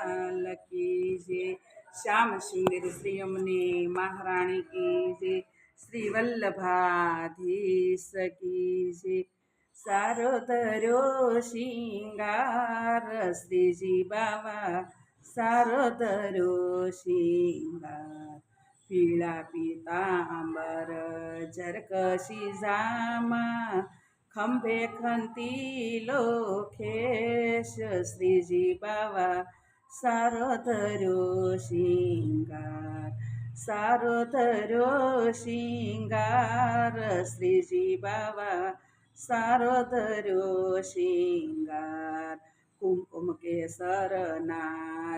लाल की जय। श्याम सुंदर श्री यमुने महारानी की जय। श्री वल्लभाधीश की जय। सारो धर्यो शिंगार श्रीजी बाबा सारो धर्यो शिंगार। पिळा पितांबर जरकशी जामा खंबे खंती लोखेश श्रीजी बाबा सारो धर्यो शिंगार। सारो धर्यो शिंगार श्रीजी बाबा सारो धर्यो शिंगार। कुमकुम केसरना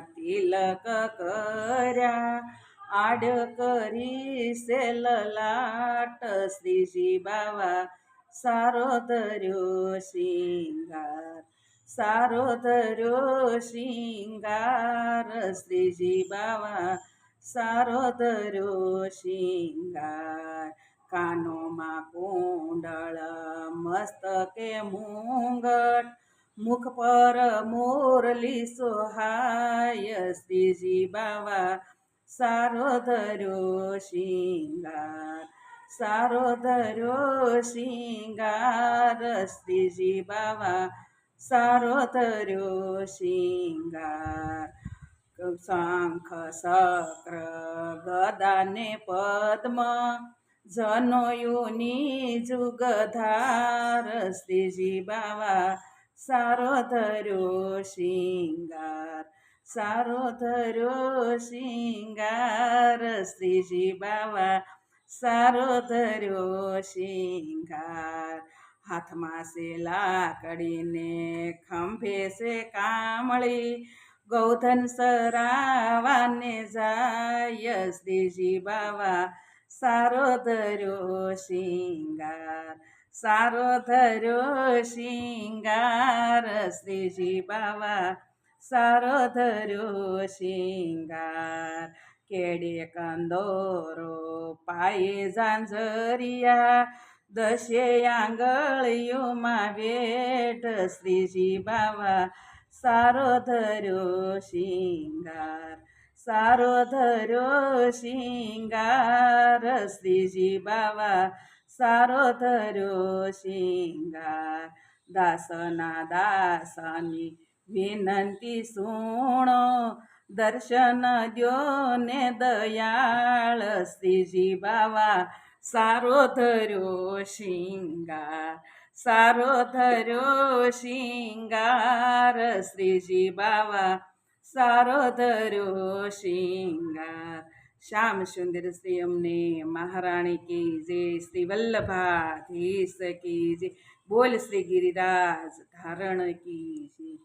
तिलक कर्या आड करी सेल लाट श्रीजी बाबा सारो धर्यो शिंगार। सारो धर्यो शिंगार श्रीजी बाबा सारो धर्यो शिंगार। कानोमा कुंडळ मस्तके मुंगट मुख पर मोरली सोहाय श्रीजी बाबा सारो धर्यो शिंगार। सारो धर्यो शिंगार श्रीजी बाबा सारो धर्यो शिंगार। शंख सक्र गदाने पद्म जनयोनी जुगधार श्रीजी बाबा सारो धर्यो शिंगार। सारो धर्यो शिंगार श्रीजी बाबा सारो धर्यो शिंगार। हाथमा से लाकडीने खंभे से कामळी गौधन सरावाने जाय श्रीजी बाबा सारो धर्यो शिंगार। सारो धर्यो शिंगार श्रीजी बाबा सारो धर्यो शिंगार। केडे कंदोरो पाये जांजरिया दशे आंगळियो मावेट श्रीजी बाबा सारो धर्यो शिंगार। सारो धर्यो शिंगार श्रीजी बाबा सारो धर्यो शिंगार। दासना दासानी विनंती सुणो दर्शन द्योने दयाळ श्रीजी बाबा सारो धर्यो शिंगार। सारो धर्यो शिंगार श्रीजी बाबा सारो धर्यो शिंगार। श्याम सुंदर श्री यमुने महारानी की जय। श्री वल्लभाधीश की जय। बोल श्री गिरिराज धारण की जय।